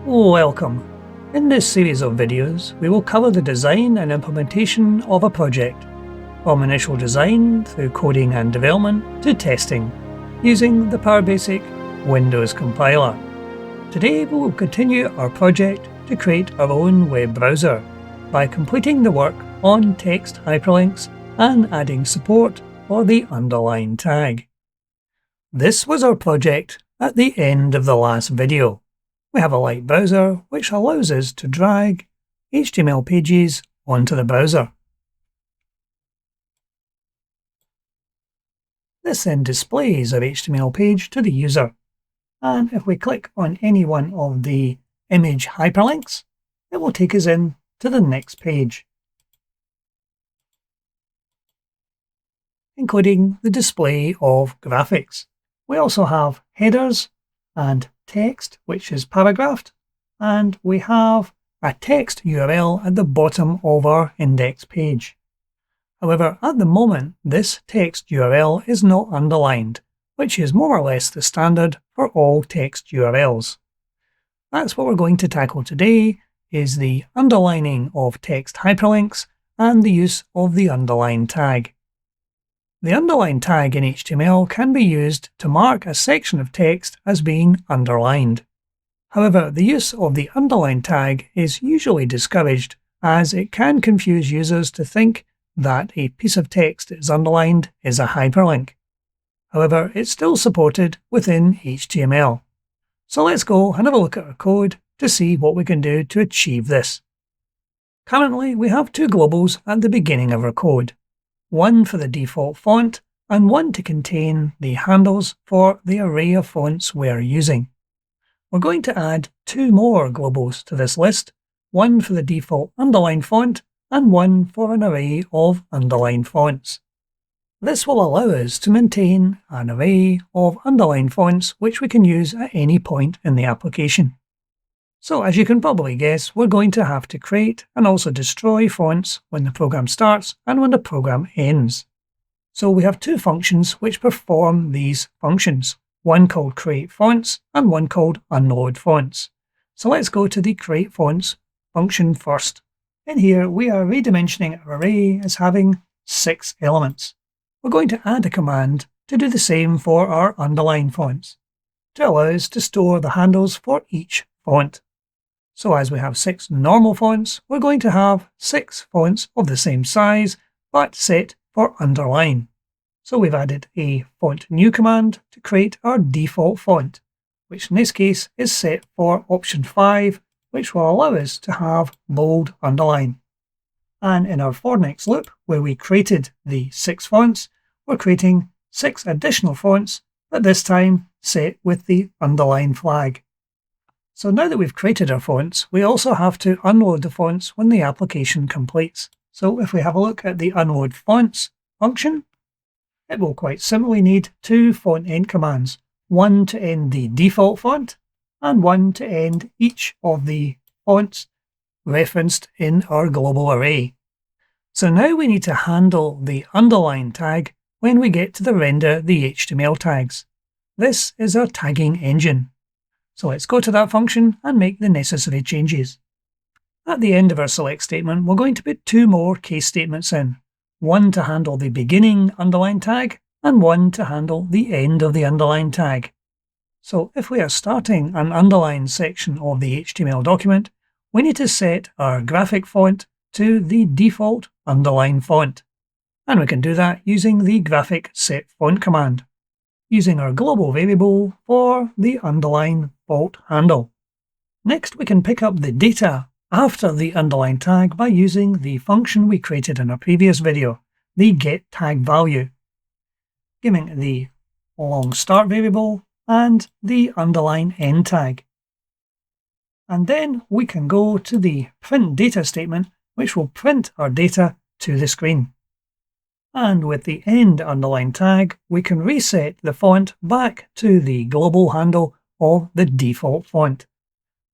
Welcome! In this series of videos, we will cover the design and implementation of a project, from initial design through coding and development to testing, using the PowerBasic Windows compiler. Today we will continue our project to create our own web browser by completing the work on text hyperlinks and adding support for the underline tag. This was our project at the end of the last video. We have a Lite browser which allows us to drag HTML pages onto the browser. This then displays our HTML page to the user, and if we click on any one of the image hyperlinks, it will take us in to the next page, including the display of graphics. We also have headers and text, which is paragraphed, and we have a text URL at the bottom of our index page. However, at the moment, this text URL is not underlined, which is more or less the standard for all text URLs. That's what we're going to tackle today, is the underlining of text hyperlinks and the use of the underline tag. The underline tag in HTML can be used to mark a section of text as being underlined. However, the use of the underline tag is usually discouraged, as it can confuse users to think that a piece of text that is underlined is a hyperlink. However, it's still supported within HTML. So let's go and have a look at our code to see what we can do to achieve this. Currently, we have two globals at the beginning of our code. One for the default font and one to contain the handles for the array of fonts we're using. We're going to add two more globals to this list, one for the default underline font and one for an array of underline fonts. This will allow us to maintain an array of underline fonts which we can use at any point in the application. So as you can probably guess, we're going to have to create and also destroy fonts when the program starts and when the program ends. So we have two functions which perform these functions, one called create fonts and one called unload fonts. So let's go to the create fonts function first. In here we are redimensioning our array as having 6 elements. We're going to add a command to do the same for our underline fonts, to allow us to store the handles for each font. So as we have 6 normal fonts, we're going to have 6 fonts of the same size, but set for underline. So we've added a font new command to create our default font, which in this case is set for option 5, which will allow us to have bold underline. And in our for next loop, where we created the 6 fonts, we're creating 6 additional fonts, but this time set with the underline flag. So now that we've created our fonts, we also have to unload the fonts when the application completes. So if we have a look at the unload fonts function, it will quite simply need 2 font end commands, one to end the default font and one to end each of the fonts referenced in our global array. So now we need to handle the underline tag when we get to the render the HTML tags. This is our tagging engine. So let's go to that function and make the necessary changes. At the end of our select statement, we're going to put 2 more case statements in, one to handle the beginning underline tag and one to handle the end of the underline tag. So if we are starting an underline section of the HTML document, we need to set our graphic font to the default underline font. And we can do that using the graphic set font command, using our global variable for the underline font handle. Next, we can pick up the data after the underline tag by using the function we created in our previous video, the getTagValue, giving the long start variable and the underline end tag. And then we can go to the print data statement, which will print our data to the screen. And with the end underline tag, we can reset the font back to the global handle of the default font.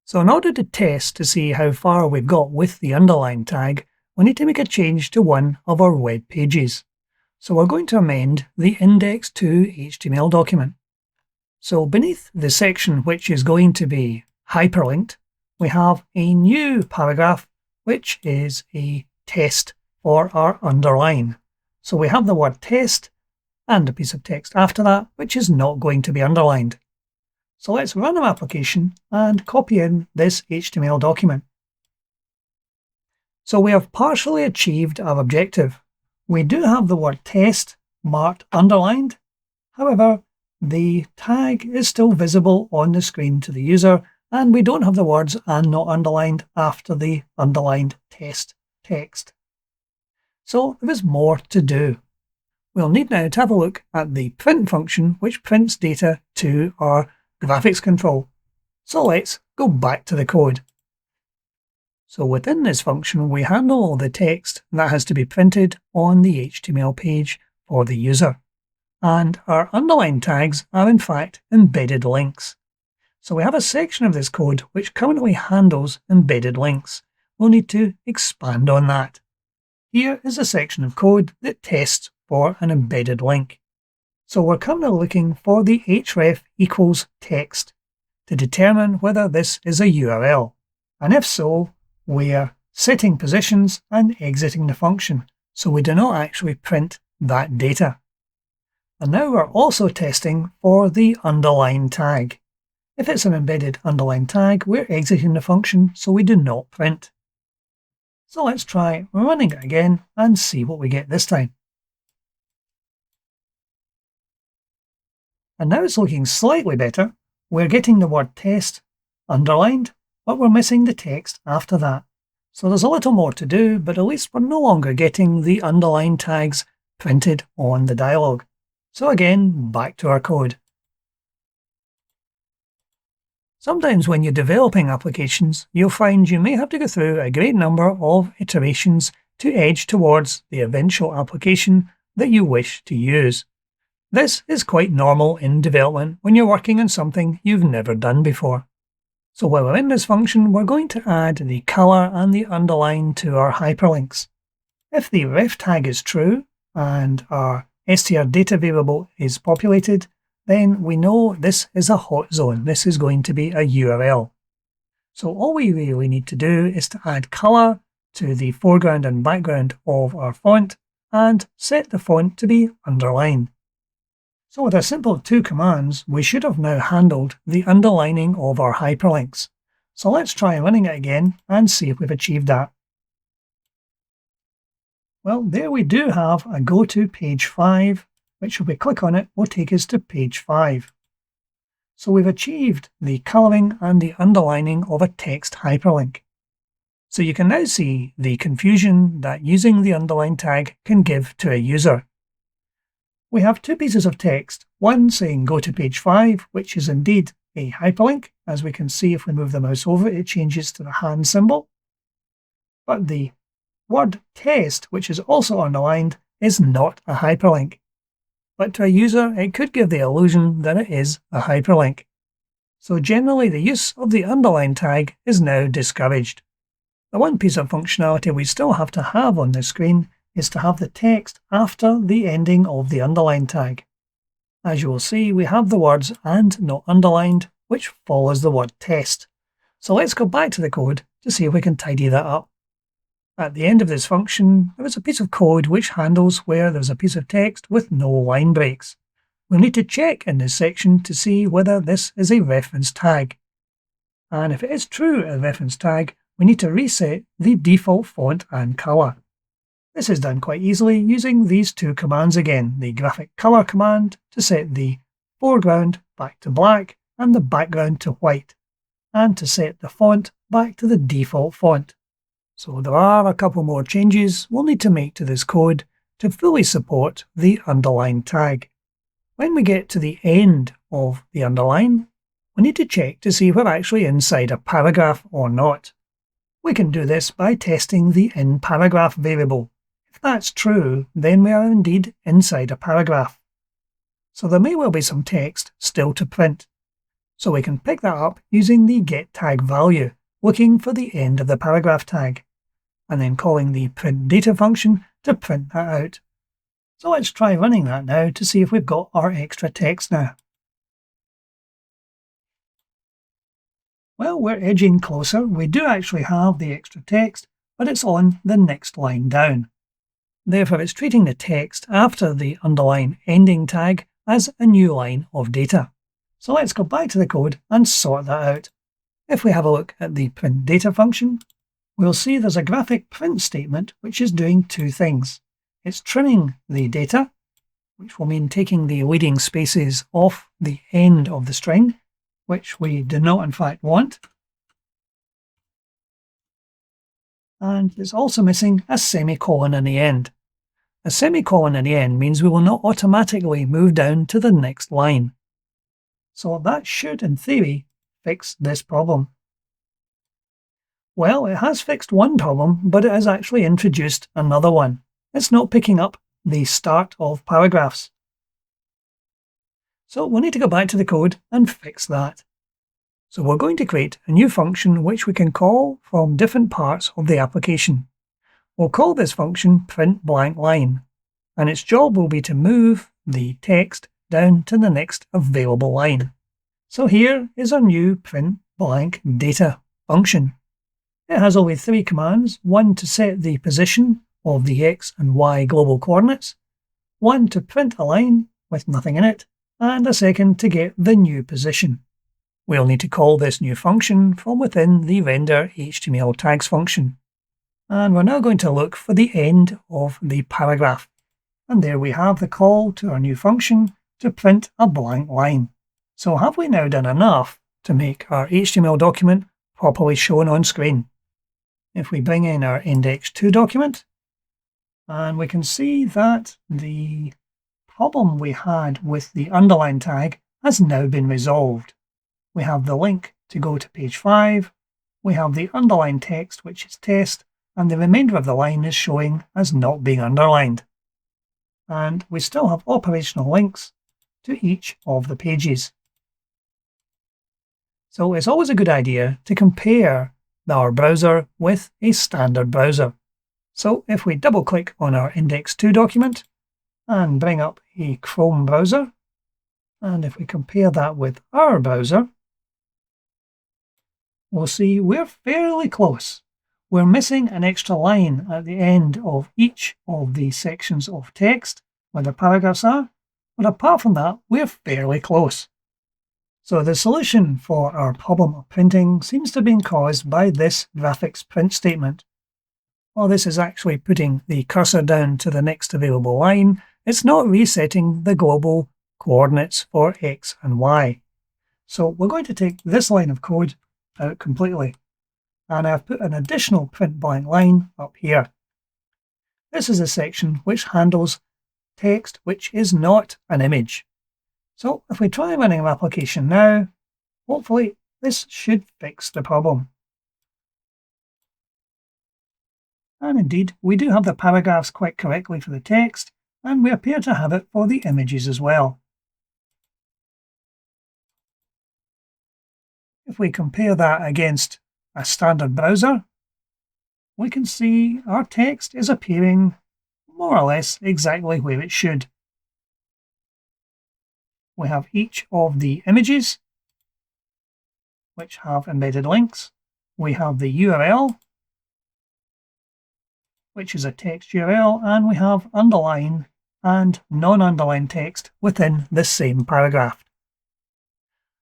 So in order to test to see how far we've got with the underline tag, we need to make a change to one of our web pages. So we're going to amend the index2 HTML document. So beneath the section which is going to be hyperlinked, we have a new paragraph, which is a test for our underline. So we have the word test and a piece of text after that, which is not going to be underlined. So let's run our application and copy in this HTML document. So we have partially achieved our objective. We do have the word test marked underlined. However, the tag is still visible on the screen to the user, and we don't have the words "and not underlined" after the underlined test text. So there is more to do. We'll need now to have a look at the print function, which prints data to our graphics control. So let's go back to the code. So within this function, we handle all the text that has to be printed on the HTML page for the user. And our underline tags are in fact embedded links. So we have a section of this code which currently handles embedded links. We'll need to expand on that. Here is a section of code that tests for an embedded link. So we're currently looking for the href equals text to determine whether this is a URL. And if so, we're setting positions and exiting the function, so we do not actually print that data. And now we're also testing for the underline tag. If it's an embedded underline tag, we're exiting the function, so we do not print. So let's try running it again and see what we get this time. And now it's looking slightly better. We're getting the word test underlined, but we're missing the text after that. So there's a little more to do, but at least we're no longer getting the underline tags printed on the dialog. So again, back to our code. Sometimes when you're developing applications, you'll find you may have to go through a great number of iterations to edge towards the eventual application that you wish to use. This is quite normal in development when you're working on something you've never done before. So while we're in this function, we're going to add the color and the underline to our hyperlinks. If the ref tag is true and our str data variable is populated, then we know this is a hot zone. This is going to be a URL. So all we really need to do is to add color to the foreground and background of our font and set the font to be underlined. So with a simple 2 commands, we should have now handled the underlining of our hyperlinks. So let's try running it again and see if we've achieved that. Well, there we do have a go to page 5, which if we click on it will take us to page 5. So we've achieved the colouring and the underlining of a text hyperlink. So you can now see the confusion that using the underline tag can give to a user. We have 2 pieces of text, one saying go to page 5, which is indeed a hyperlink. As we can see, if we move the mouse over it changes to the hand symbol. But the word test, which is also underlined, is not a hyperlink. But to a user, it could give the illusion that it is a hyperlink. So generally, the use of the underline tag is now discouraged. The one piece of functionality we still have to have on the screen is to have the text after the ending of the underline tag. As you will see, we have the words "and not underlined," which follows the word test. So let's go back to the code to see if we can tidy that up. At the end of this function, there is a piece of code which handles where there's a piece of text with no line breaks. We'll need to check in this section to see whether this is a reference tag. And if it is true a reference tag, we need to reset the default font and color. This is done quite easily using these 2 commands again, the graphic color command to set the foreground back to black and the background to white, and to set the font back to the default font. So there are a couple more changes we'll need to make to this code to fully support the underline tag. When we get to the end of the underline, we need to check to see if we're actually inside a paragraph or not. We can do this by testing the inParagraph variable. If that's true, then we are indeed inside a paragraph. So there may well be some text still to print. So we can pick that up using the getTagValue, looking for the end of the paragraph tag, and then calling the printData function to print that out. So let's try running that now to see if we've got our extra text now. Well, we're edging closer. We do actually have the extra text, but it's on the next line down. Therefore, it's treating the text after the underline ending tag as a new line of data. So let's go back to the code and sort that out. If we have a look at the print data function, we'll see there's a graphic print statement which is doing two things. It's trimming the data, which will mean taking the leading spaces off the end of the string, which we do not in fact want. And it's also missing a semicolon in the end. A semicolon in the end means we will not automatically move down to the next line. So that should, in theory, fix this problem. Well, it has fixed one problem, but it has actually introduced another one. It's not picking up the start of paragraphs. So we'll need to go back to the code and fix that. So we're going to create a new function which we can call from different parts of the application. We'll call this function print blank line, and its job will be to move the text down to the next available line. So here is our new print blank data function. It has only three commands: one to set the position of the x and y global coordinates, one to print a line with nothing in it, and a second to get the new position. We'll need to call this new function from within the render HTML tags function. And we're now going to look for the end of the paragraph. And there we have the call to our new function to print a blank line. So have we now done enough to make our HTML document properly shown on screen? If we bring in our index2 document, and we can see that the problem we had with the underline tag has now been resolved. We have the link to go to page 5, we have the underlined text which is test, and the remainder of the line is showing as not being underlined. And we still have operational links to each of the pages. So it's always a good idea to compare our browser with a standard browser. So if we double click on our index2 document and bring up a Chrome browser, and if we compare that with our browser, we'll see we're fairly close. We're missing an extra line at the end of each of the sections of text where the paragraphs are, but apart from that, we're fairly close. So the solution for our problem of printing seems to have been caused by this graphics print statement. While this is actually putting the cursor down to the next available line, it's not resetting the global coordinates for x and y. So we're going to take this line of code out completely. And I've put an additional print blank line up here. This is a section which handles text which is not an image. So if we try running our application now, hopefully this should fix the problem. And indeed, we do have the paragraphs quite correctly for the text, and we appear to have it for the images as well. If we compare that against a standard browser, we can see our text is appearing more or less exactly where it should. We have each of the images which have embedded links. We have the URL, which is a text URL, and we have underline and non-underlined text within the same paragraph.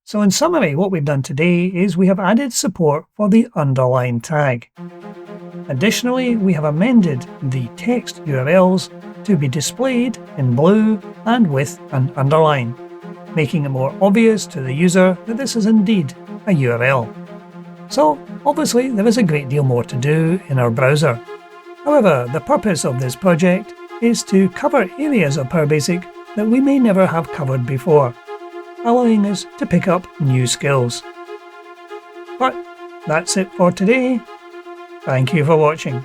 So in summary, what we've done today is we have added support for the underline tag. Additionally, we have amended the text URLs to be displayed in blue and with an underline, making it more obvious to the user that this is indeed a URL. So obviously there is a great deal more to do in our browser. However, the purpose of this project is to cover areas of PowerBasic that we may never have covered before, allowing us to pick up new skills. But that's it for today. Thank you for watching.